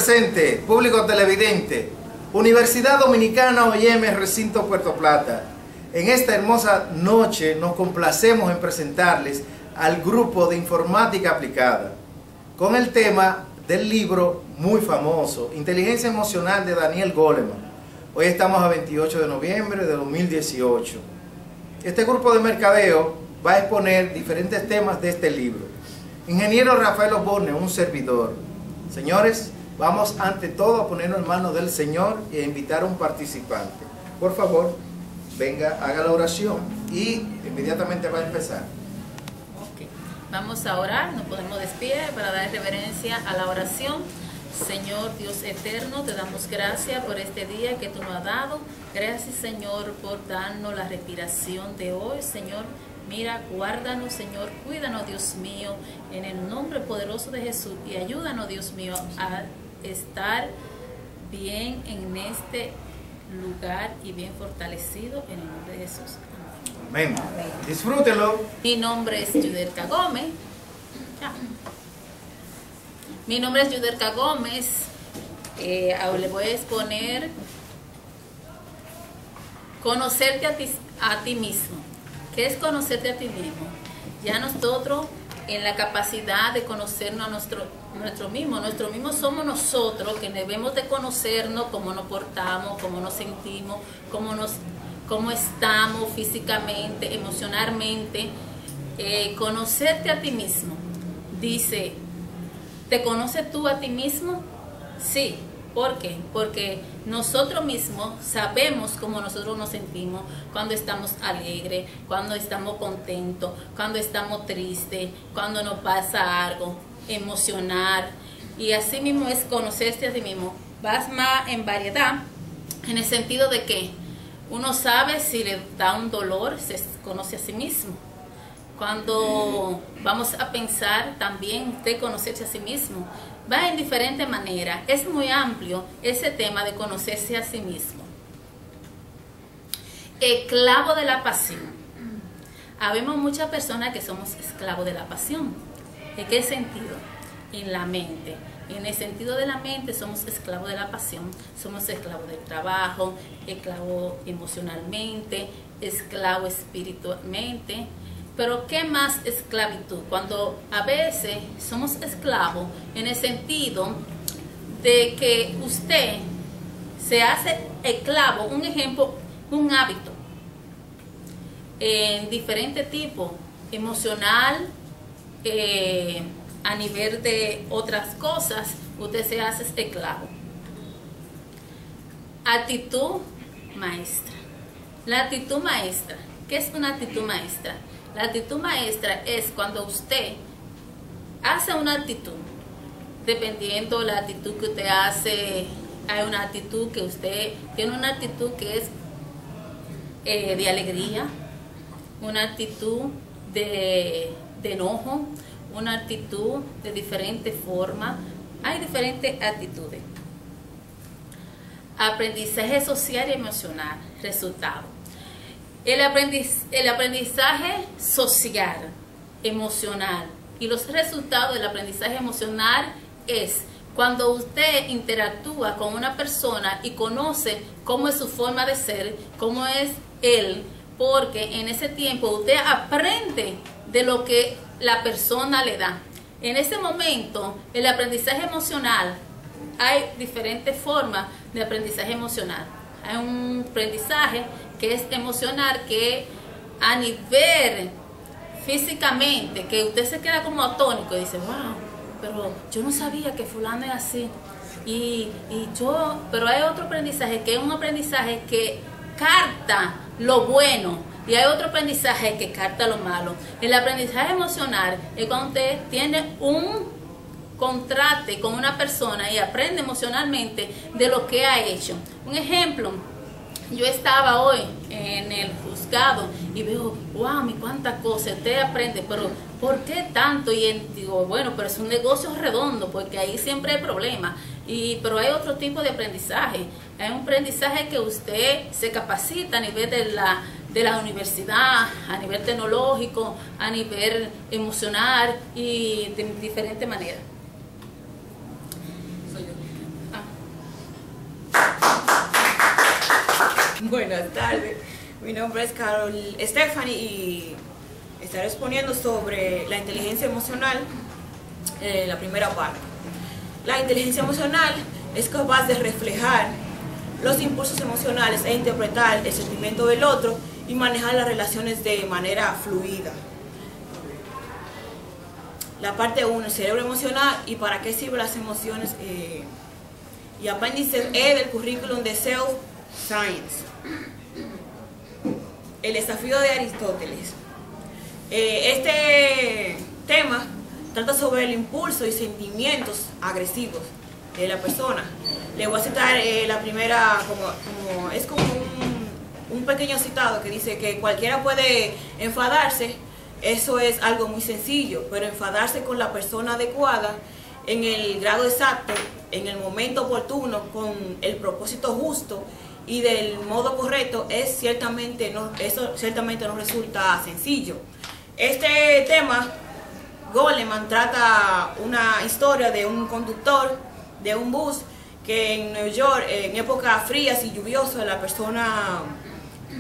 presente, público televidente, Universidad Dominicana OIM, Recinto Puerto Plata. En esta hermosa noche nos complacemos en presentarles al grupo de informática aplicada con el tema del libro muy famoso, Inteligencia Emocional, de Daniel Goleman. Hoy estamos a 28 de noviembre de 2018. Este grupo de mercadeo va a exponer diferentes temas de este libro. Ingeniero Rafael Osborne, un servidor. Señores, vamos ante todo a ponernos en manos del Señor y a invitar a un participante. Por favor, venga, haga la oración y inmediatamente va a empezar. Okay. Vamos a orar, nos podemos despedir para dar reverencia a la oración. Señor Dios eterno, te damos gracias por este día que tú nos has dado. Gracias, Señor, por darnos la respiración de hoy, Señor. Mira, guárdanos, Señor, cuídanos, Dios mío, en el nombre poderoso de Jesús, y ayúdanos, Dios mío, a estar bien en este lugar y bien fortalecido en el nombre de Jesús. Amén. Amén. Disfrútenlo. Mi nombre es Yudelka Gómez. Mi nombre es Yudelka Gómez. Ahora le voy a exponer conocerte a ti mismo. ¿Qué es conocerte a ti mismo? Ya nosotros, en la capacidad de conocernos a nuestro mismo somos nosotros que debemos de conocernos, cómo nos portamos, cómo nos sentimos, cómo estamos físicamente, emocionalmente. Conocerte a ti mismo. Dice, ¿te conoces tú a ti mismo? Sí. ¿Por qué? Porque nosotros mismos sabemos cómo nosotros nos sentimos cuando estamos alegres, cuando estamos contentos, cuando estamos tristes, cuando nos pasa algo, emocionar. Y así mismo es conocerse a sí mismo. Vas más en variedad, en el sentido de que uno sabe si le da un dolor, se conoce a sí mismo. Cuando vamos a pensar también de conocerse a sí mismo, va en diferentes maneras. Es muy amplio ese tema de conocerse a sí mismo. Esclavo de la pasión. Habemos muchas personas que somos esclavos de la pasión. ¿En qué sentido? En la mente. En el sentido de la mente somos esclavos de la pasión. Somos esclavos del trabajo, esclavos emocionalmente, esclavos espiritualmente. Pero ¿qué más esclavitud? Cuando a veces somos esclavos en el sentido de que usted se hace esclavo, un ejemplo, un hábito, en diferentes tipos, emocional, a nivel de otras cosas, usted se hace esclavo. Actitud maestra. La actitud maestra. ¿Qué es una actitud maestra? La actitud maestra es cuando usted hace una actitud, dependiendo de la actitud que usted hace. Hay una actitud que usted tiene, una actitud que es de alegría, una actitud de enojo, una actitud de diferentes formas. Hay diferentes actitudes. Aprendizaje social y emocional. Resultado. El aprendizaje social, emocional, y los resultados del aprendizaje emocional es cuando usted interactúa con una persona y conoce cómo es su forma de ser, cómo es él, porque en ese tiempo usted aprende de lo que la persona le da. En ese momento, el aprendizaje emocional, hay diferentes formas de aprendizaje emocional. Hay un aprendizaje que es emocional, que a nivel físicamente, que usted se queda como atónico y dice, wow, pero yo no sabía que fulano es así. Pero hay otro aprendizaje que es un aprendizaje que capta lo bueno, y hay otro aprendizaje que capta lo malo. El aprendizaje emocional es cuando usted tiene un contraste con una persona y aprende emocionalmente de lo que ha hecho. Un ejemplo, yo estaba hoy en el juzgado y veo, wow, mi cuántas cosas, usted aprende, pero ¿por qué tanto? Y digo, bueno, pero es un negocio redondo, porque ahí siempre hay problemas. Pero hay otro tipo de aprendizaje. Hay un aprendizaje que usted se capacita a nivel de la universidad, a nivel tecnológico, a nivel emocional y de diferentes maneras. Buenas tardes, mi nombre es Carol Stephanie y estaré exponiendo sobre la inteligencia emocional, la primera parte. La inteligencia emocional es capaz de reflejar los impulsos emocionales e interpretar el sentimiento del otro y manejar las relaciones de manera fluida. La parte 1, el cerebro emocional y para qué sirven las emociones y apéndice E del currículum de Self Science. El desafío de Aristóteles. Este tema trata sobre el impulso y sentimientos agresivos de la persona. Le voy a citar la primera, es como un pequeño citado que dice que cualquiera puede enfadarse. Eso es algo muy sencillo, pero enfadarse con la persona adecuada, en el grado exacto, en el momento oportuno, con el propósito justo y del modo correcto, eso ciertamente no resulta sencillo. Este tema, Goleman trata una historia de un conductor de un bus que en Nueva York, en épocas frías y lluviosas, la persona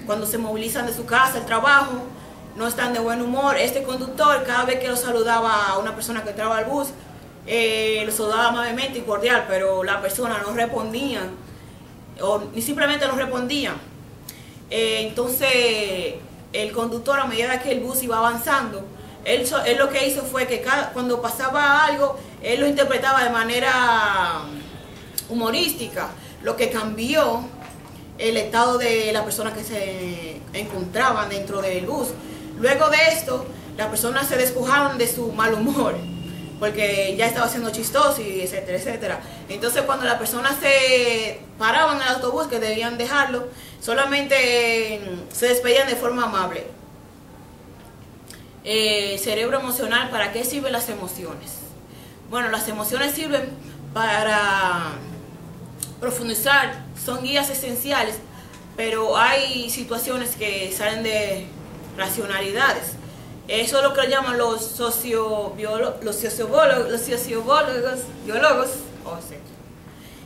cuando se movilizan de su casa al trabajo, no están de buen humor. Este conductor, cada vez que lo saludaba a una persona que entraba al bus, lo saludaba amablemente y cordial, pero la persona no respondía, o ni simplemente no respondía. Entonces, el conductor, a medida que el bus iba avanzando, él lo que hizo fue que cuando pasaba algo, él lo interpretaba de manera humorística, lo que cambió el estado de la persona que se encontraban dentro del bus. Luego de esto, las personas se despojaron de su mal humor, porque ya estaba siendo chistoso y etcétera, etcétera. Entonces, cuando las personas se paraban en el autobús, que debían dejarlo, solamente se despedían de forma amable. Cerebro emocional, ¿para qué sirven las emociones? Bueno, las emociones sirven para profundizar, son guías esenciales, pero hay situaciones que salen de racionalidades. Eso es lo que llaman los sociobiólogos, biólogos,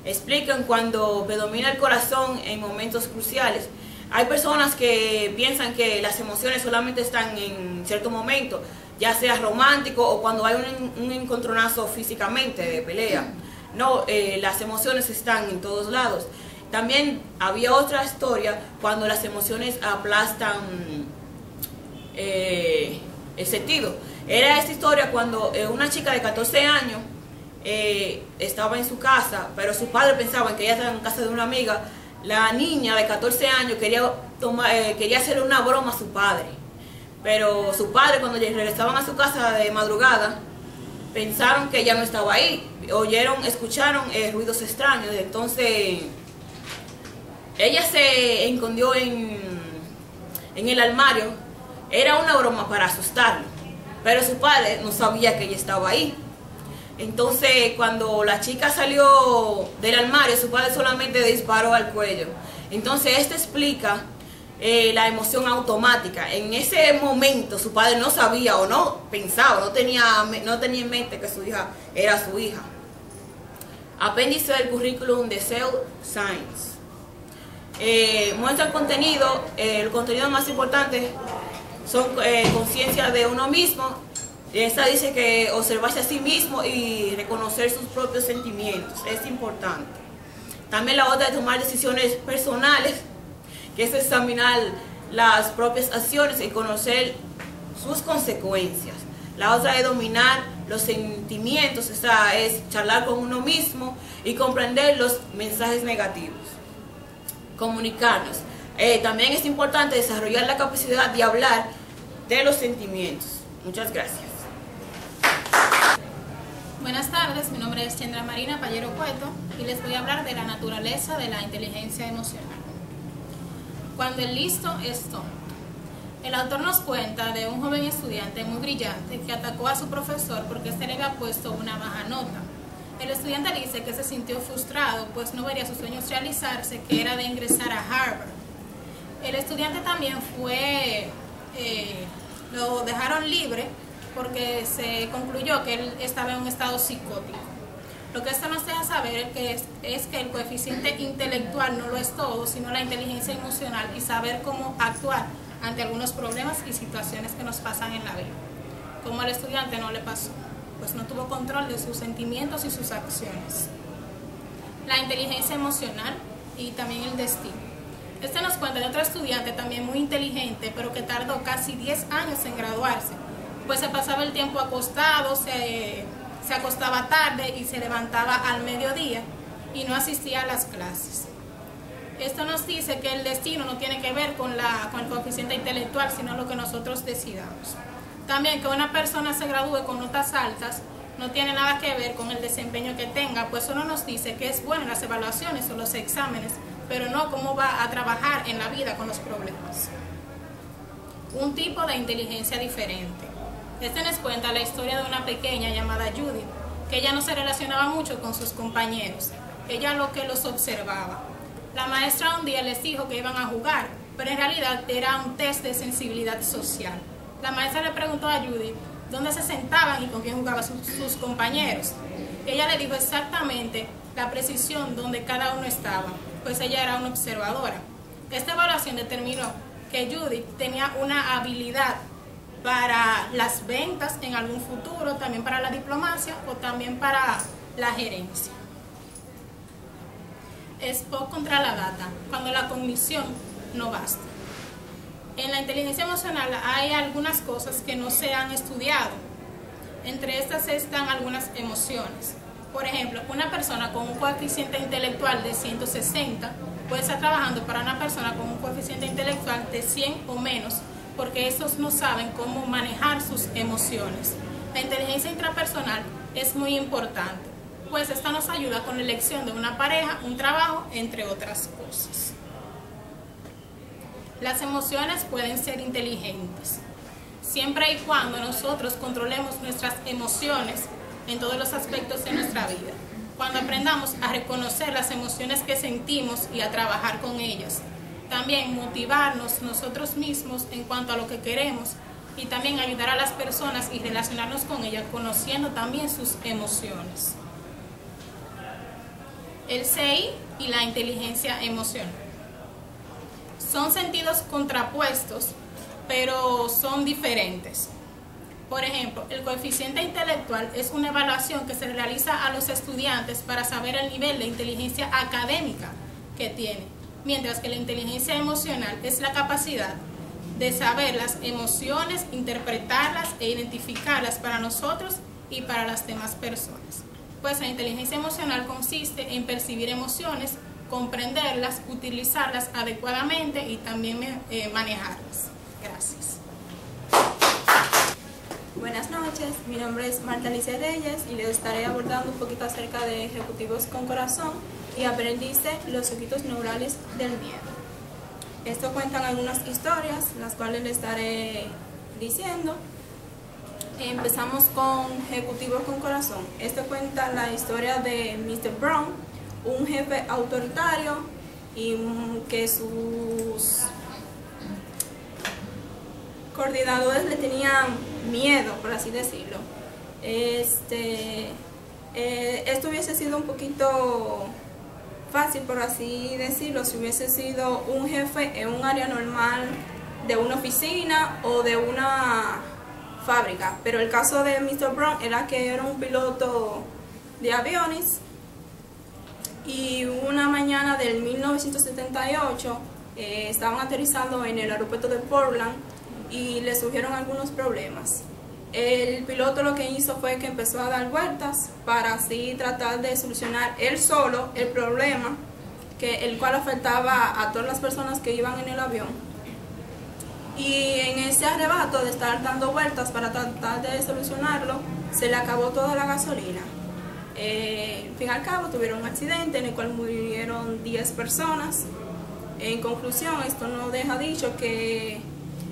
explican cuando predomina el corazón en momentos cruciales. Hay personas que piensan que las emociones solamente están en cierto momento, ya sea romántico o cuando hay un encontronazo físicamente de pelea. No, las emociones están en todos lados. También había otra historia cuando las emociones aplastan el sentido. Era esta historia cuando una chica de 14 años estaba en su casa, pero sus padres pensaban que ella estaba en casa de una amiga. La niña de 14 años quería hacerle una broma a su padre, pero su padre, cuando regresaban a su casa de madrugada, pensaron que ella no estaba ahí, escucharon ruidos extraños. Entonces ella se escondió en el armario. Era una broma para asustarlo, pero su padre no sabía que ella estaba ahí. Entonces, cuando la chica salió del armario, su padre solamente disparó al cuello. Entonces, esto explica la emoción automática. En ese momento, su padre no sabía o no pensaba, no tenía en mente que su hija era su hija. Apéndice del currículum de Self Science. Muestra el contenido más importante son conciencia de uno mismo. Esta dice que observarse a sí mismo y reconocer sus propios sentimientos es importante. También la otra es tomar decisiones personales, que es examinar las propias acciones y conocer sus consecuencias. La otra es dominar los sentimientos, esa es charlar con uno mismo y comprender los mensajes negativos. Comunicarnos. También es importante desarrollar la capacidad de hablar de los sentimientos. Muchas gracias. Buenas tardes, mi nombre es Chendra Marina Pallero Cueto y les voy a hablar de la naturaleza de la inteligencia emocional. Cuando el listo es tonto. El autor nos cuenta de un joven estudiante muy brillante que atacó a su profesor porque éste le había puesto una baja nota. El estudiante dice que se sintió frustrado pues no vería sus sueños realizarse, que era de ingresar a Harvard. El estudiante también lo dejaron libre porque se concluyó que él estaba en un estado psicótico. Lo que esto nos deja saber es que el coeficiente intelectual no lo es todo, sino la inteligencia emocional y saber cómo actuar ante algunos problemas y situaciones que nos pasan en la vida. Como al estudiante no le pasó, pues no tuvo control de sus sentimientos y sus acciones. La inteligencia emocional y también el destino. Este nos cuenta de otro estudiante también muy inteligente, pero que tardó casi 10 años en graduarse, pues se pasaba el tiempo acostado, se acostaba tarde y se levantaba al mediodía y no asistía a las clases. Esto nos dice que el destino no tiene que ver con el coeficiente intelectual, sino lo que nosotros decidamos. También que una persona se gradúe con notas altas no tiene nada que ver con el desempeño que tenga, pues solo nos dice que es bueno en las evaluaciones o los exámenes, pero no cómo va a trabajar en la vida con los problemas. Un tipo de inteligencia diferente. Este nos cuenta la historia de una pequeña llamada Judith, que ella no se relacionaba mucho con sus compañeros, ella lo que los observaba. La maestra un día les dijo que iban a jugar, pero en realidad era un test de sensibilidad social. La maestra le preguntó a Judith dónde se sentaban y con quién jugaban sus compañeros. Ella le dijo exactamente la precisión donde cada uno estaba, pues ella era una observadora. Esta evaluación determinó que Judith tenía una habilidad para las ventas en algún futuro, también para la diplomacia o también para la gerencia. Spock contra la data, cuando la cognición no basta. En la inteligencia emocional hay algunas cosas que no se han estudiado. Entre estas están algunas emociones. Por ejemplo, una persona con un coeficiente intelectual de 160 puede estar trabajando para una persona con un coeficiente intelectual de 100 o menos, porque estos no saben cómo manejar sus emociones. La inteligencia intrapersonal es muy importante, pues esta nos ayuda con la elección de una pareja, un trabajo, entre otras cosas. Las emociones pueden ser inteligentes, siempre y cuando nosotros controlemos nuestras emociones en todos los aspectos de nuestra vida. Cuando aprendamos a reconocer las emociones que sentimos y a trabajar con ellas. También motivarnos nosotros mismos en cuanto a lo que queremos y también ayudar a las personas y relacionarnos con ellas conociendo también sus emociones. El CI y la inteligencia emocional. Son sentidos contrapuestos, pero son diferentes. Por ejemplo, el coeficiente intelectual es una evaluación que se realiza a los estudiantes para saber el nivel de inteligencia académica que tienen. Mientras que la inteligencia emocional es la capacidad de saber las emociones, interpretarlas e identificarlas para nosotros y para las demás personas. Pues la inteligencia emocional consiste en percibir emociones, comprenderlas, utilizarlas adecuadamente y también manejarlas. Gracias. Buenas noches, mi nombre es Marta Alicia Reyes y les estaré abordando un poquito acerca de ejecutivos con corazón y aprendice los circuitos neurales del miedo. Esto cuentan algunas historias, las cuales les estaré diciendo. Empezamos con ejecutivos con corazón. Esto cuenta la historia de Mr. Brown, un jefe autoritario y que sus coordinadores le tenían miedo, por así decirlo. Esto hubiese sido un poquito fácil, por así decirlo, si hubiese sido un jefe en un área normal de una oficina o de una fábrica, pero el caso de Mr. Brown era que era un piloto de aviones y una mañana del 1978 estaban aterrizando en el aeropuerto de Portland y le surgieron algunos problemas. El piloto lo que hizo fue que empezó a dar vueltas para así tratar de solucionar él solo el problema, el cual afectaba a todas las personas que iban en el avión. Y en ese arrebato de estar dando vueltas para tratar de solucionarlo, se le acabó toda la gasolina. Al fin y al cabo tuvieron un accidente en el cual murieron 10 personas. En conclusión, esto nos deja dicho que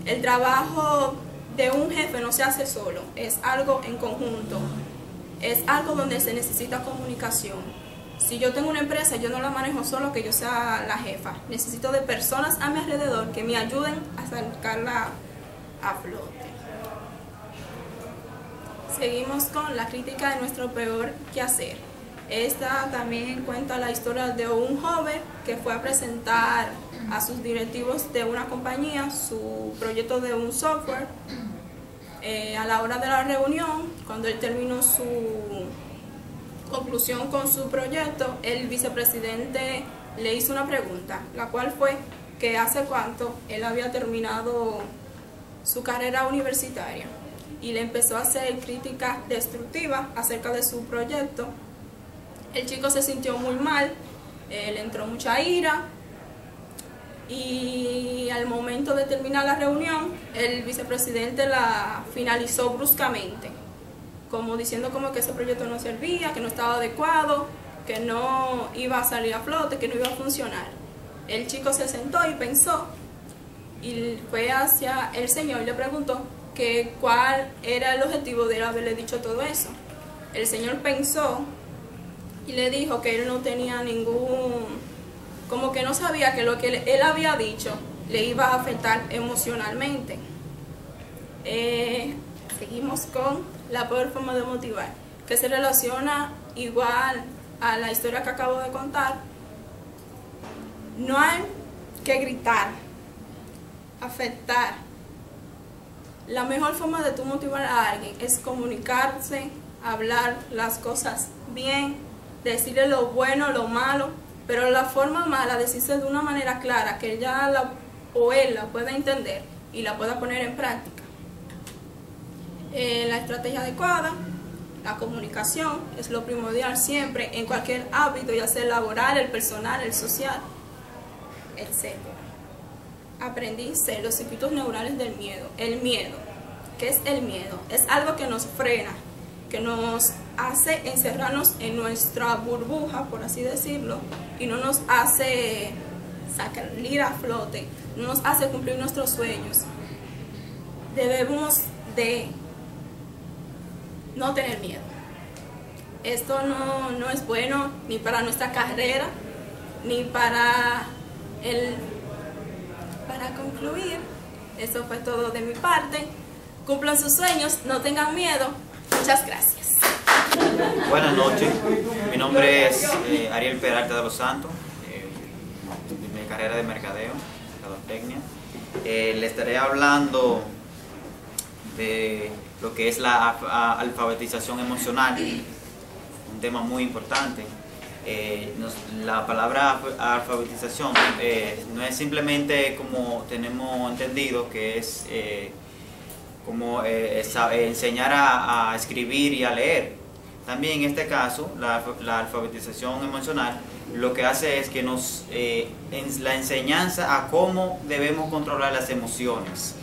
el trabajo de un jefe no se hace solo, es algo en conjunto, es algo donde se necesita comunicación. Si yo tengo una empresa, yo no la manejo solo que yo sea la jefa, necesito de personas a mi alrededor que me ayuden a sacarla a flote. Seguimos con la crítica de nuestro peor quehacer. Esta también cuenta la historia de un joven que fue a presentar a sus directivos de una compañía su proyecto de un software. A la hora de la reunión, cuando él terminó su conclusión con su proyecto, el vicepresidente le hizo una pregunta, la cual fue que hace cuánto él había terminado su carrera universitaria, y le empezó a hacer críticas destructivas acerca de su proyecto. El chico se sintió muy mal, le entró mucha ira, y al momento de terminar la reunión, el vicepresidente la finalizó bruscamente, como diciendo como que ese proyecto no servía, que no estaba adecuado, que no iba a salir a flote, que no iba a funcionar. El chico se sentó y pensó, y fue hacia el señor y le preguntó que cuál era el objetivo de él haberle dicho todo eso. El señor pensó y le dijo que él no tenía como que no sabía que lo que él había dicho le iba a afectar emocionalmente. Seguimos con la peor forma de motivar, que se relaciona igual a la historia que acabo de contar. No hay que gritar, afectar. La mejor forma de tú motivar a alguien es comunicarse, hablar las cosas bien, decirle lo bueno, lo malo, pero la forma mala, decirse de una manera clara, que ella o él la pueda entender y la pueda poner en práctica. La estrategia adecuada, la comunicación, es lo primordial siempre en cualquier ámbito, ya sea el laboral, el personal, el social, etc. Aprendí los circuitos neurales del miedo. El miedo, ¿qué es el miedo? Es algo que nos frena, que nos hace encerrarnos en nuestra burbuja, por así decirlo, y no nos hace salir a flote, no nos hace cumplir nuestros sueños. Debemos de no tener miedo. Esto no es bueno ni para nuestra carrera, ni para concluir. Eso fue todo de mi parte. Cumplan sus sueños, no tengan miedo. Muchas gracias. Buenas noches, mi nombre es Ariel Peralta de los Santos, de mi carrera de mercadeo, mercadotecnia. Le estaré hablando de lo que es la alfabetización emocional, un tema muy importante. La palabra alfabetización no es simplemente como tenemos entendido que es como enseñar a escribir y a leer. También en este caso, la alfabetización emocional lo que hace es que nos la enseñanza a cómo debemos controlar las emociones,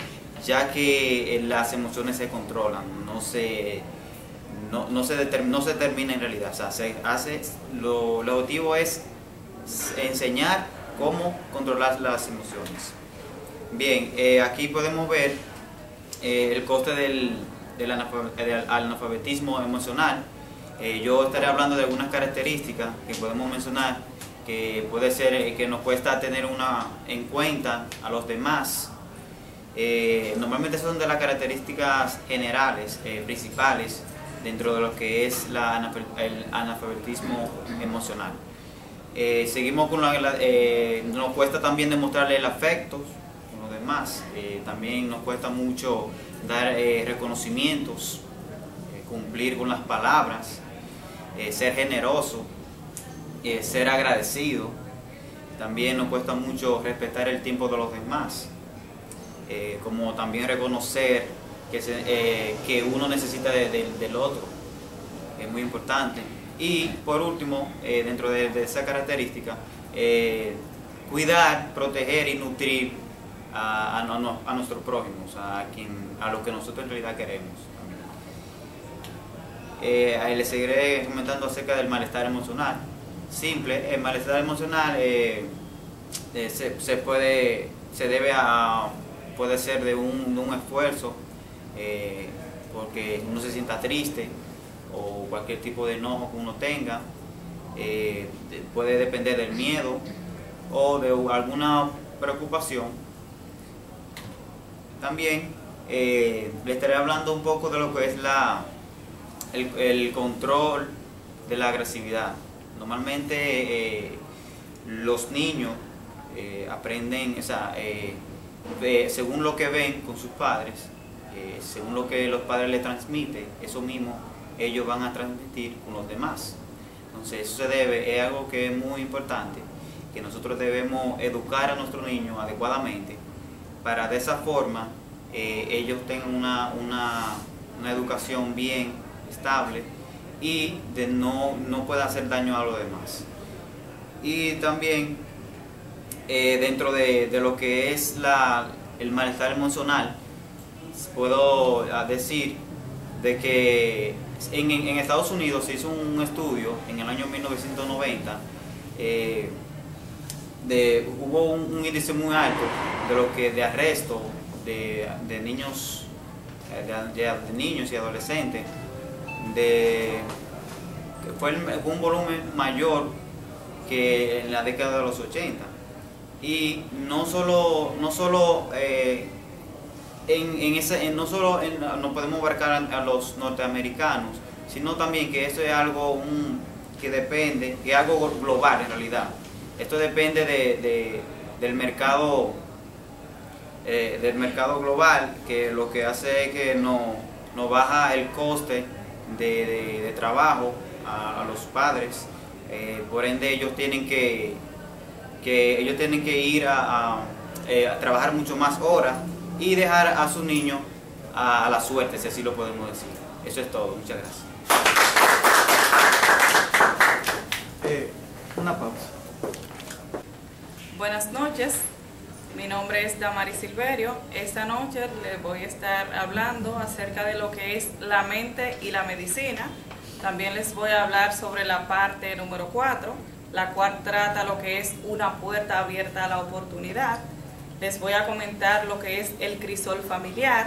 ya que las emociones se controlan, no se termina en realidad. O sea, lo objetivo es enseñar cómo controlar las emociones. Bien, aquí podemos ver el coste del analfabetismo emocional. Yo estaré hablando de algunas características que podemos mencionar, que puede ser que nos cuesta tener en cuenta a los demás. Normalmente son de las características generales, principales, dentro de lo que es el analfabetismo emocional. Seguimos con nos cuesta también demostrarle el afecto con los demás. También nos cuesta mucho dar reconocimientos, cumplir con las palabras, ser generoso, ser agradecido. También nos cuesta mucho respetar el tiempo de los demás, como también reconocer que uno necesita del otro, es muy importante. Y por último, dentro de esa característica, cuidar, proteger y nutrir a nuestros prójimos, a lo que nosotros en realidad queremos. Les seguiré comentando acerca del malestar emocional. Simple, el malestar emocional puede ser de un esfuerzo, porque uno se sienta triste o cualquier tipo de enojo que uno tenga. Puede depender del miedo o de alguna preocupación. También le estaré hablando un poco de lo que es el control de la agresividad. Normalmente los niños aprenden, o sea, según lo que ven con sus padres, según lo que los padres les transmiten, eso mismo ellos van a transmitir con los demás. Entonces eso se debe, es algo que es muy importante, que nosotros debemos educar a nuestros niños adecuadamente para de esa forma ellos tengan una educación bien estable y no pueda hacer daño a los demás. Y también dentro de lo que es el malestar emocional, puedo decir de que en Estados Unidos se hizo un estudio en el año 1990, hubo un índice muy alto de arresto de niños, de niños y adolescentes, fue un volumen mayor que en la década de los 80. Y no solo no podemos abarcar a los norteamericanos, sino también que eso es algo que depende, que es algo global en realidad. Esto depende del mercado global, que lo que hace es que nos baja el coste de trabajo a los padres. Por ende ellos tienen que ir a trabajar mucho más horas y dejar a sus niños a la suerte, si así lo podemos decir. Eso es todo. Muchas gracias. Una pausa. Buenas noches, mi nombre es Damaris Silverio. Esta noche les voy a estar hablando acerca de lo que es la mente y la medicina. También les voy a hablar sobre la parte número 4, la cual trata lo que es una puerta abierta a la oportunidad. Les voy a comentar lo que es el crisol familiar.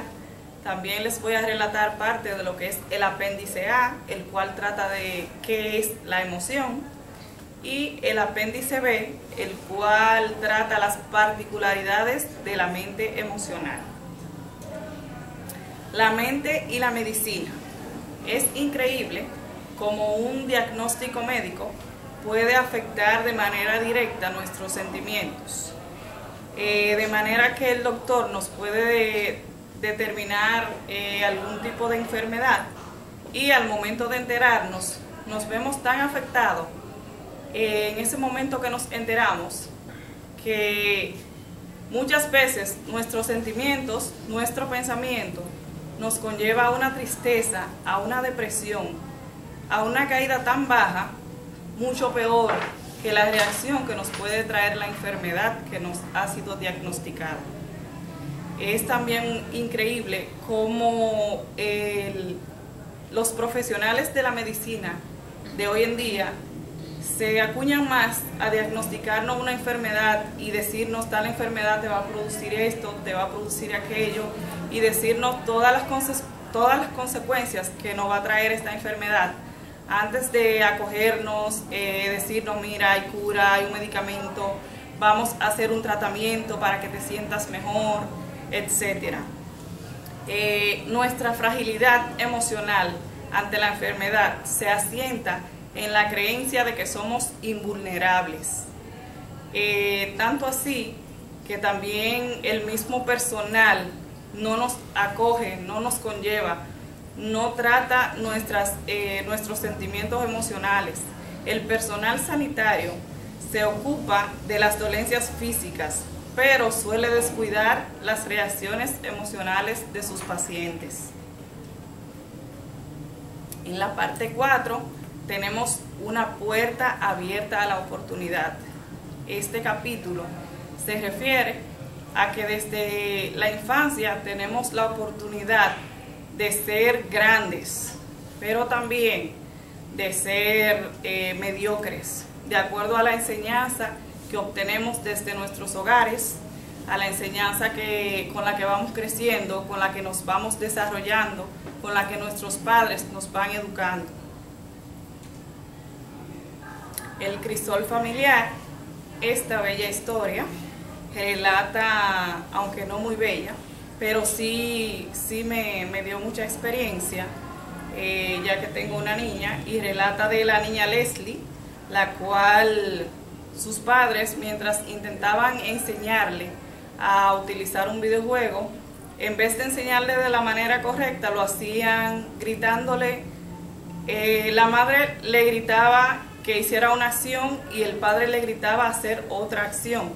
También les voy a relatar parte de lo que es el apéndice A, el cual trata de qué es la emoción. Y el apéndice B, el cual trata las particularidades de la mente emocional. La mente y la medicina. Es increíble cómo un diagnóstico médico puede afectar de manera directa nuestros sentimientos. De manera que el doctor nos puede determinar algún tipo de enfermedad y al momento de enterarnos nos vemos tan afectados en ese momento que nos enteramos, que muchas veces nuestros sentimientos, nuestro pensamiento nos conlleva a una tristeza, a una depresión, a una caída tan baja, mucho peor que la reacción que nos puede traer la enfermedad que nos ha sido diagnosticada. Es también increíble cómo los profesionales de la medicina de hoy en día se acuñan más a diagnosticarnos una enfermedad y decirnos tal enfermedad te va a producir esto, te va a producir aquello, y decirnos todas las consecuencias que nos va a traer esta enfermedad, antes de acogernos, decirnos mira, hay cura, hay un medicamento, vamos a hacer un tratamiento para que te sientas mejor, etc. Nuestra fragilidad emocional ante la enfermedad se asienta en la creencia de que somos invulnerables. Tanto así que también el mismo personal no nos acoge, no nos conlleva, no trata nuestros sentimientos emocionales. El personal sanitario se ocupa de las dolencias físicas, pero suele descuidar las reacciones emocionales de sus pacientes. En la parte 4 tenemos una puerta abierta a la oportunidad. Este capítulo se refiere a que desde la infancia tenemos la oportunidad de ser grandes, pero también de ser mediocres, de acuerdo a la enseñanza que obtenemos desde nuestros hogares, a la enseñanza con la que vamos creciendo, con la que nos vamos desarrollando, con la que nuestros padres nos van educando. El crisol familiar, esta bella historia, relata, aunque no muy bella, pero sí me dio mucha experiencia, ya que tengo una niña, y relata de la niña Leslie, la cual sus padres, mientras intentaban enseñarle a utilizar un videojuego, en vez de enseñarle de la manera correcta, lo hacían gritándole. La madre le gritaba que hiciera una acción y el padre le gritaba hacer otra acción,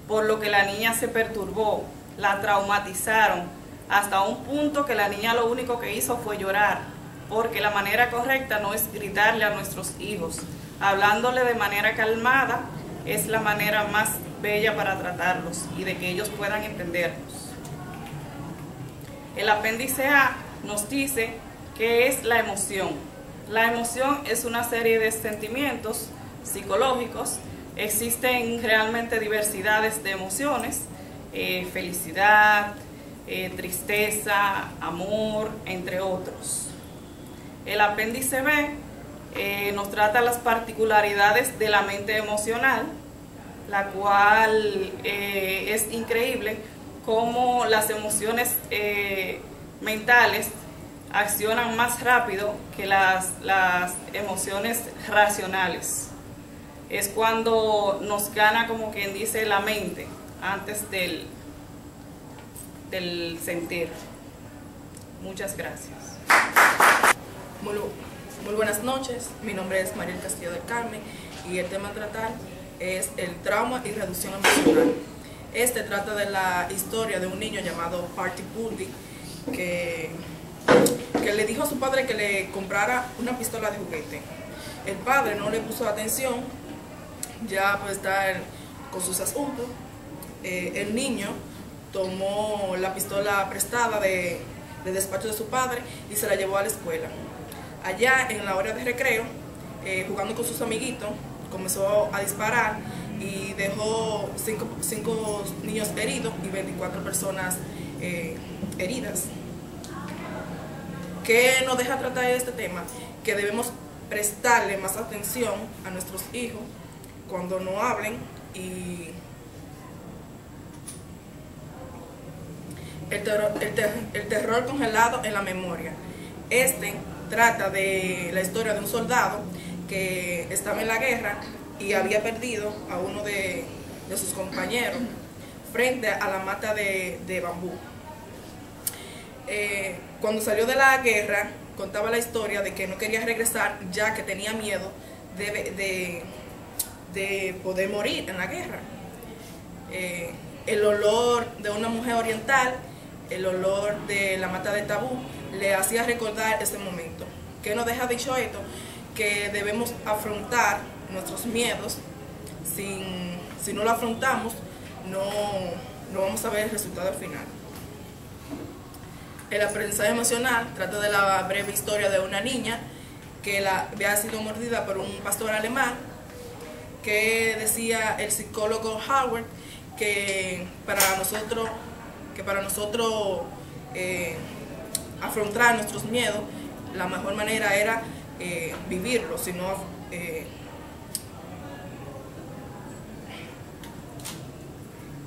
por lo que la niña se perturbó, la traumatizaron, hasta un punto que la niña lo único que hizo fue llorar, porque la manera correcta no es gritarle a nuestros hijos. Hablándole de manera calmada es la manera más bella para tratarlos y de que ellos puedan entendernos. El apéndice A nos dice qué es la emoción. La emoción es una serie de sentimientos psicológicos. Existen realmente diversidades de emociones, felicidad, tristeza, amor, entre otros. El apéndice B nos trata las particularidades de la mente emocional, la cual es increíble cómo las emociones mentales accionan más rápido que las emociones racionales. Es cuando nos gana, como quien dice, la mente antes del sentir. Muchas gracias. Muy buenas noches, mi nombre es Mariel Castillo del Carmen y el tema a tratar es el trauma y reducción emocional. Este trata de la historia de un niño llamado Party Puldi que le dijo a su padre que le comprara una pistola de juguete. El padre no le puso atención, ya pues estar con sus asuntos. El niño tomó la pistola prestada de despacho de su padre y se la llevó a la escuela. Allá en la hora de recreo, jugando con sus amiguitos, comenzó a disparar y dejó 5 niños heridos y 24 personas heridas. ¿Qué nos deja tratar este tema? Que debemos prestarle más atención a nuestros hijos cuando no hablen y el terror congelado en la memoria. Este trata de la historia de un soldado que estaba en la guerra y había perdido a uno de sus compañeros frente a la mata de bambú. Cuando salió de la guerra, contaba la historia de que no quería regresar ya que tenía miedo de poder morir en la guerra. El olor de una mujer oriental, el olor de la mata de tabú, le hacía recordar ese momento. ¿Qué nos deja dicho esto? Que debemos afrontar nuestros miedos. Si no lo afrontamos, no vamos a ver el resultado al final. El aprendizaje emocional trata de la breve historia de una niña que había sido mordida por un pastor alemán, que decía el psicólogo Howard que para nosotros afrontar nuestros miedos, la mejor manera era vivirlos, sino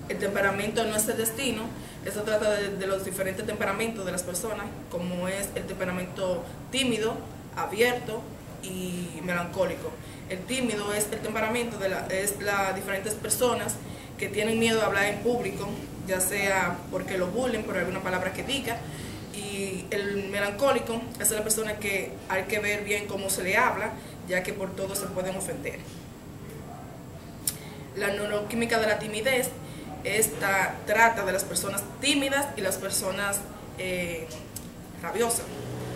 el temperamento no es el destino. Esto trata de los diferentes temperamentos de las personas, como es el temperamento tímido, abierto y melancólico. El tímido es el temperamento de las diferentes personas que tienen miedo a hablar en público, ya sea porque lo bullen por alguna palabra que diga, y el melancólico es la persona que hay que ver bien cómo se le habla, ya que por todo se pueden ofender. La neuroquímica de la timidez, esta trata de las personas tímidas y las personas rabiosas.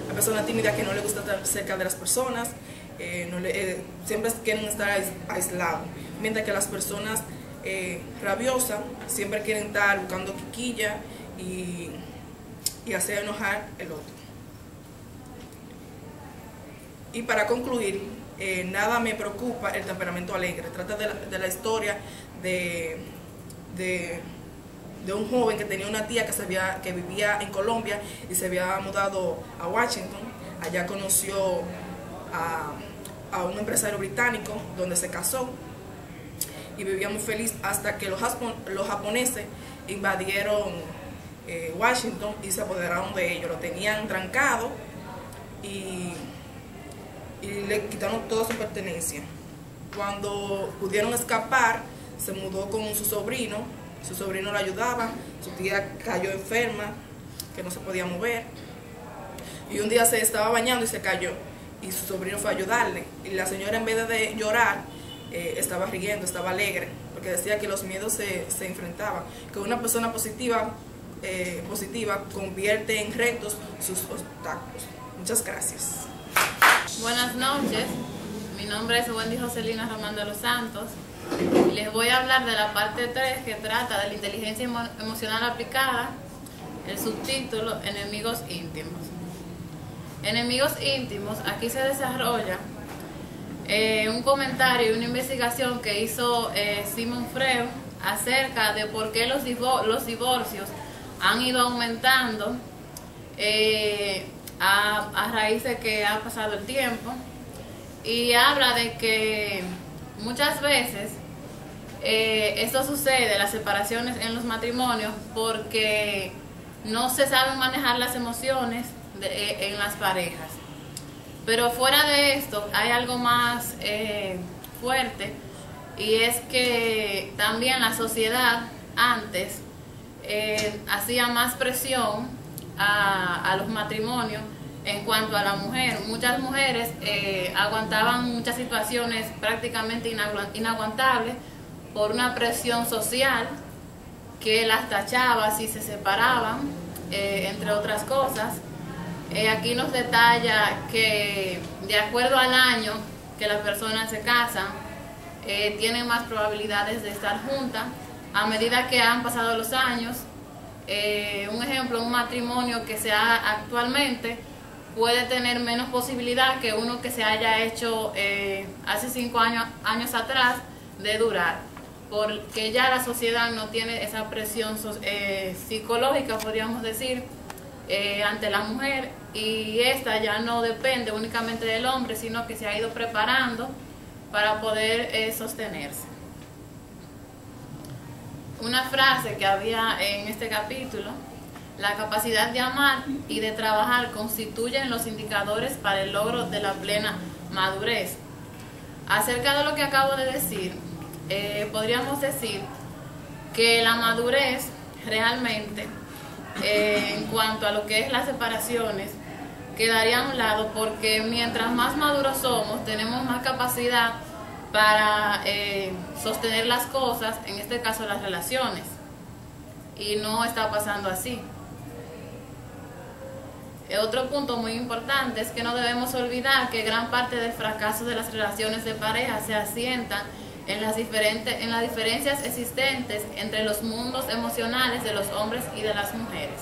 La persona tímida que no le gusta estar cerca de las personas, siempre quieren estar aislados, mientras que las personas rabiosas siempre quieren estar buscando quiquilla y hacer enojar el otro. Y para concluir, nada me preocupa el temperamento alegre. Trata de la historia de un joven que tenía una tía que vivía en Colombia y se había mudado a Washington. Allá conoció a un empresario británico donde se casó y vivía muy feliz hasta que los japoneses invadieron Washington y se apoderaron de ellos. Lo tenían trancado y le quitaron toda su pertenencia. Cuando pudieron escapar, se mudó con su sobrino la ayudaba, su tía cayó enferma, que no se podía mover, y un día se estaba bañando y se cayó, y su sobrino fue a ayudarle, y la señora, en vez de llorar, estaba riendo, estaba alegre, porque decía que los miedos se enfrentaban, que una persona positiva convierte en retos sus obstáculos. Muchas gracias. Buenas noches, mi nombre es Wendy Joselina Román de los Santos. Les voy a hablar de la parte 3, que trata de la inteligencia emocional aplicada, el subtítulo Enemigos íntimos. Enemigos íntimos, aquí se desarrolla un comentario y una investigación que hizo Sigmund Freud acerca de por qué los divorcios han ido aumentando a raíz de que ha pasado el tiempo, y habla de que muchas veces esto sucede, las separaciones en los matrimonios, porque no se saben manejar las emociones en las parejas. Pero fuera de esto hay algo más fuerte, y es que también la sociedad antes hacía más presión a los matrimonios en cuanto a la mujer. Muchas mujeres aguantaban muchas situaciones prácticamente inaguantables por una presión social que las tachaba si se separaban, entre otras cosas. Aquí nos detalla que de acuerdo al año que las personas se casan, tienen más probabilidades de estar juntas a medida que han pasado los años. Un ejemplo, un matrimonio que se haga actualmente puede tener menos posibilidad que uno que se haya hecho hace 5 años atrás de durar, porque ya la sociedad no tiene esa presión psicológica, podríamos decir, ante la mujer, y esta ya no depende únicamente del hombre, sino que se ha ido preparando para poder sostenerse. Una frase que había en este capítulo: la capacidad de amar y de trabajar constituyen los indicadores para el logro de la plena madurez. Acerca de lo que acabo de decir, podríamos decir que la madurez realmente, en cuanto a lo que es las separaciones, quedaría a un lado, porque mientras más maduros somos, tenemos más capacidad para sostener las cosas, en este caso las relaciones, y no está pasando así. Otro punto muy importante es que no debemos olvidar que gran parte del fracaso de las relaciones de pareja se asienta en las diferencias existentes entre los mundos emocionales de los hombres y de las mujeres.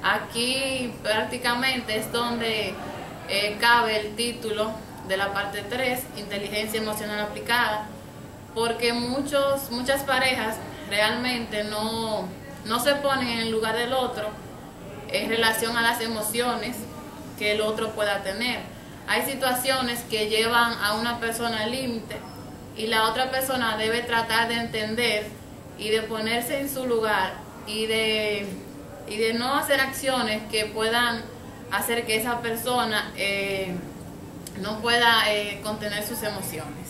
Aquí prácticamente es donde cabe el título de la parte 3, inteligencia emocional aplicada, porque muchas parejas realmente no se ponen en el lugar del otro en relación a las emociones que el otro pueda tener. Hay situaciones que llevan a una persona al límite, y la otra persona debe tratar de entender y de ponerse en su lugar, y de no hacer acciones que puedan hacer que esa persona no pueda contener sus emociones.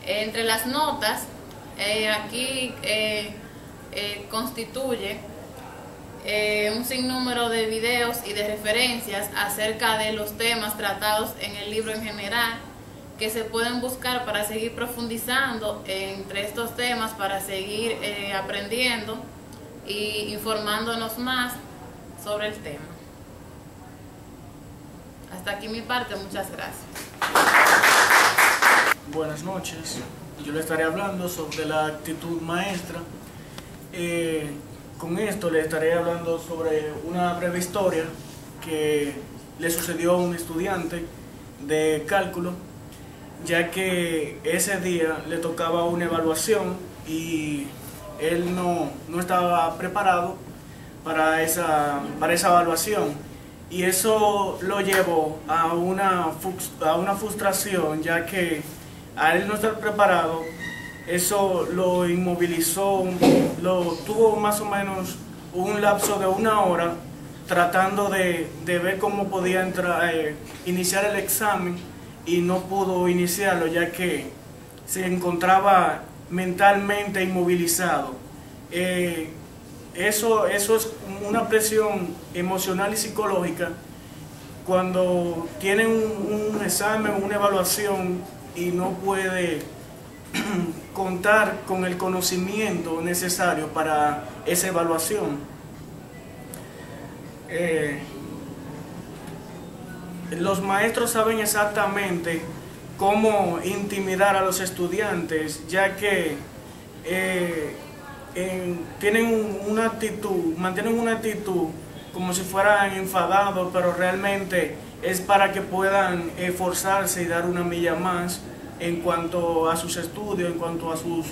Entre las notas, aquí constituye un sinnúmero de videos y de referencias acerca de los temas tratados en el libro en general, que se pueden buscar para seguir profundizando entre estos temas, para seguir aprendiendo y informándonos más sobre el tema. Hasta aquí mi parte, muchas gracias. Buenas noches, yo le estaré hablando sobre la actitud maestra. Con esto le estaré hablando sobre una breve historia que le sucedió a un estudiante de cálculo, ya que ese día le tocaba una evaluación y él no estaba preparado para esa evaluación, y eso lo llevó a una frustración, ya que a él no estar preparado, eso lo inmovilizó, lo tuvo más o menos un lapso de 1 hora tratando de ver cómo podía iniciar el examen y no pudo iniciarlo ya que se encontraba mentalmente inmovilizado. Eso es una presión emocional y psicológica cuando tiene un examen, una evaluación y no puede contar con el conocimiento necesario para esa evaluación. Los maestros saben exactamente cómo intimidar a los estudiantes, ya que mantienen una actitud como si fueran enfadados, pero realmente es para que puedan esforzarse y dar una milla más en cuanto a sus estudios, en cuanto a sus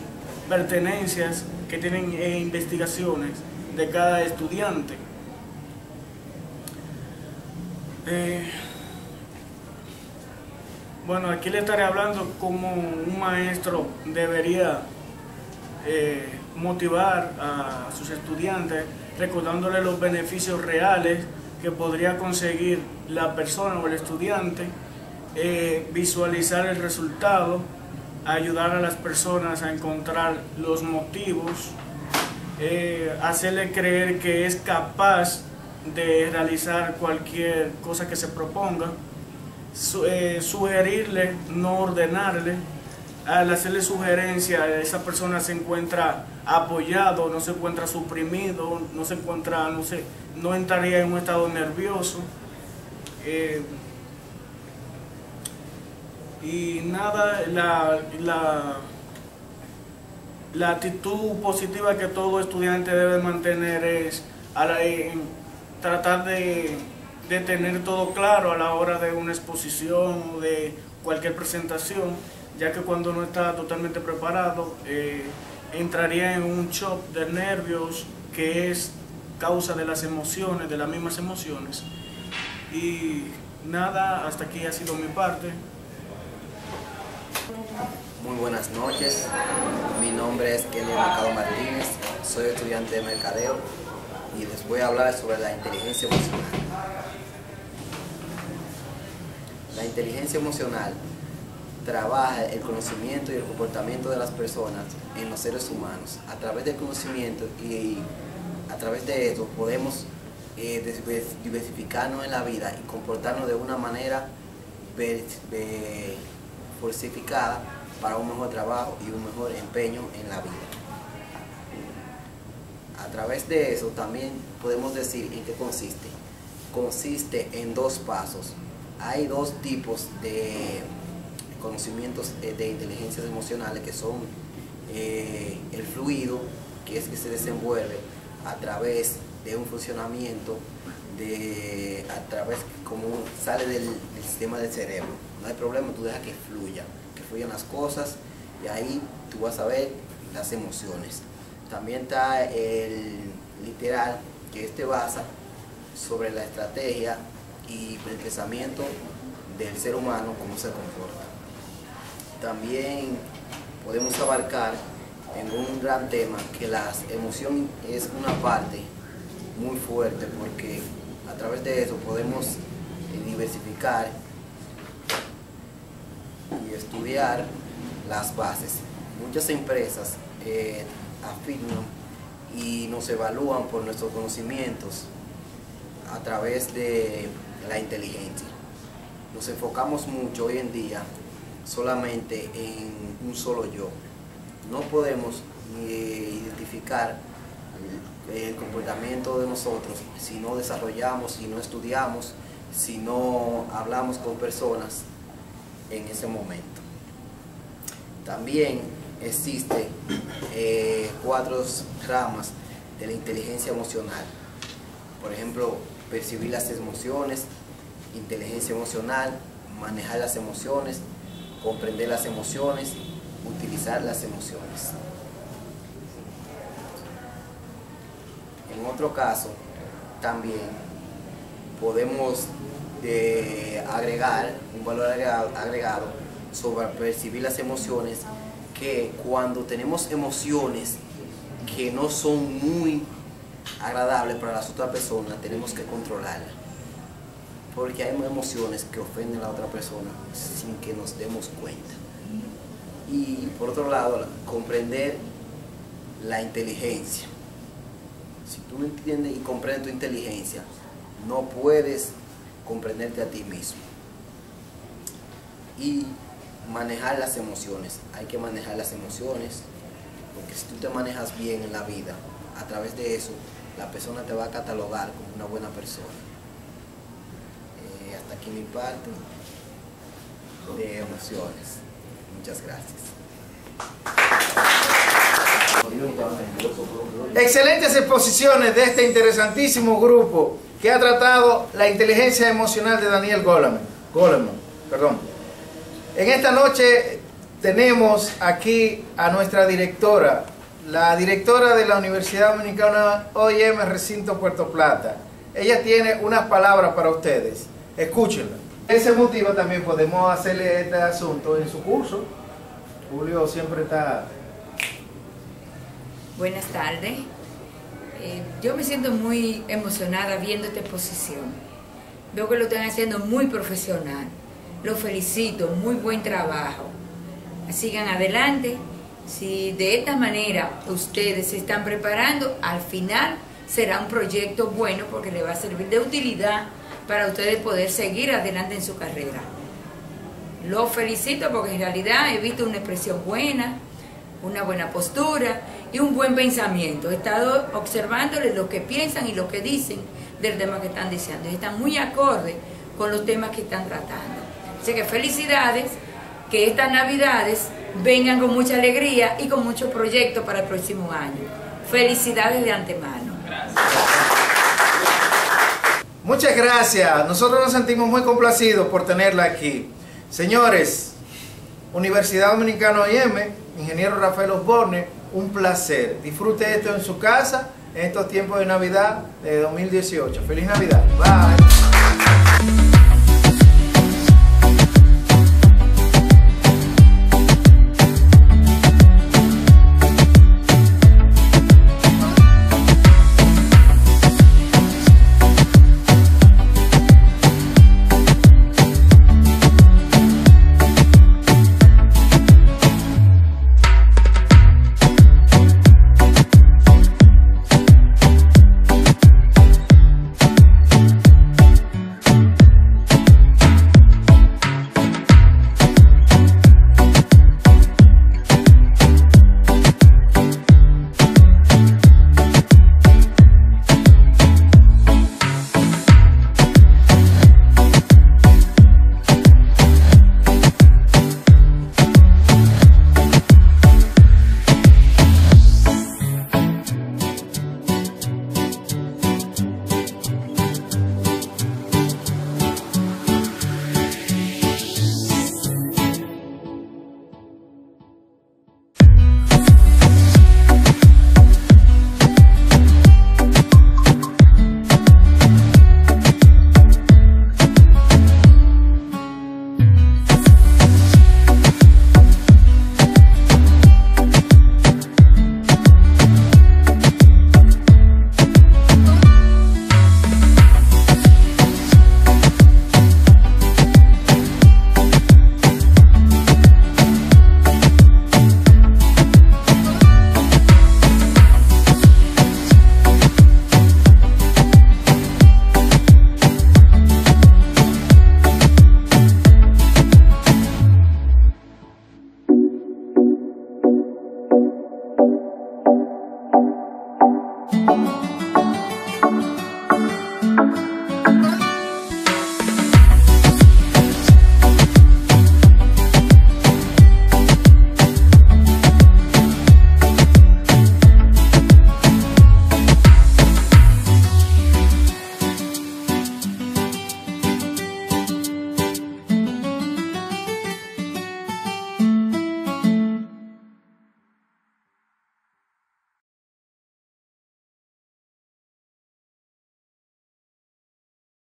pertenencias que tienen investigaciones de cada estudiante. Bueno, aquí le estaré hablando cómo un maestro debería motivar a sus estudiantes, recordándole los beneficios reales que podría conseguir la persona o el estudiante, visualizar el resultado, ayudar a las personas a encontrar los motivos, hacerle creer que es capaz de realizar cualquier cosa que se proponga, sugerirle, no ordenarle. Al hacerle sugerencia, esa persona se encuentra apoyado, no se encuentra suprimido, no entraría en un estado nervioso. Y nada, la actitud positiva que todo estudiante debe mantener es tratar de tener todo claro a la hora de una exposición o de cualquier presentación, ya que cuando no está totalmente preparado entraría en un shock de nervios que es causa de las emociones, de las mismas emociones. Y nada, hasta aquí ha sido mi parte. Muy buenas noches, mi nombre es Kenny Mercado Martínez, soy estudiante de mercadeo y les voy a hablar sobre la inteligencia emocional. La inteligencia emocional trabaja el conocimiento y el comportamiento de las personas en los seres humanos. A través del conocimiento y a través de eso podemos diversificarnos en la vida y comportarnos de una manera diversificada para un mejor trabajo y un mejor empeño en la vida. A través de eso también podemos decir en qué consiste. Consiste en 2 pasos. Hay 2 tipos de conocimientos de inteligencias emocionales, que son el fluido, que es que se desenvuelve a través de un funcionamiento a través como sale del sistema del cerebro. No hay problema, tú dejas que fluyan las cosas y ahí tú vas a ver las emociones. También está el literal, que basa sobre la estrategia y el pensamiento del ser humano, cómo se comporta. También podemos abarcar en un gran tema que la emoción es una parte muy fuerte, porque a través de eso podemos diversificar y estudiar las bases. Muchas empresas afirman y nos evalúan por nuestros conocimientos a través de la inteligencia. Nos enfocamos mucho hoy en día solamente en un solo yo. No podemos identificar el comportamiento de nosotros si no desarrollamos, si no estudiamos, si no hablamos con personas en ese momento. También existen 4 ramas de la inteligencia emocional. Por ejemplo, percibir las emociones, inteligencia emocional, manejar las emociones, comprender las emociones, utilizar las emociones. En otro caso, también podemos agregar un valor agregado sobre percibir las emociones, que cuando tenemos emociones que no son muy agradable para las otras personas, tenemos que controlarla. Porque hay emociones que ofenden a la otra persona sin que nos demos cuenta. Y por otro lado, comprender la inteligencia. Si tú no entiendes y comprendes tu inteligencia, no puedes comprenderte a ti mismo. Y manejar las emociones. Hay que manejar las emociones, porque si tú te manejas bien en la vida, a través de eso, la persona te va a catalogar como una buena persona. Hasta aquí mi parte de emociones. Muchas gracias. Excelentes exposiciones de este interesantísimo grupo que ha tratado la inteligencia emocional de Daniel Goleman. En esta noche tenemos aquí a nuestra directora, la directora de la Universidad Dominicana OIM Recinto Puerto Plata. Ella tiene unas palabras para ustedes. Escúchenla. Ese motivo también podemos hacerle este asunto en su curso. Julio siempre está... Buenas tardes. Yo me siento muy emocionada viendo esta exposición. Veo que lo están haciendo muy profesional. Los felicito, muy buen trabajo. Sigan adelante. Si de esta manera ustedes se están preparando, al final será un proyecto bueno porque le va a servir de utilidad para ustedes poder seguir adelante en su carrera. Los felicito porque en realidad he visto una expresión buena, una buena postura y un buen pensamiento. He estado observándoles lo que piensan y lo que dicen del tema que están diciendo. Y están muy acorde con los temas que están tratando. Así que felicidades, que estas Navidades vengan con mucha alegría y con muchos proyectos para el próximo año. Felicidades de antemano. Gracias. Muchas gracias. Nosotros nos sentimos muy complacidos por tenerla aquí. Señores, Universidad Dominicana OIM, ingeniero Rafael Osborne, un placer. Disfrute esto en su casa en estos tiempos de Navidad de 2018. ¡Feliz Navidad! Bye.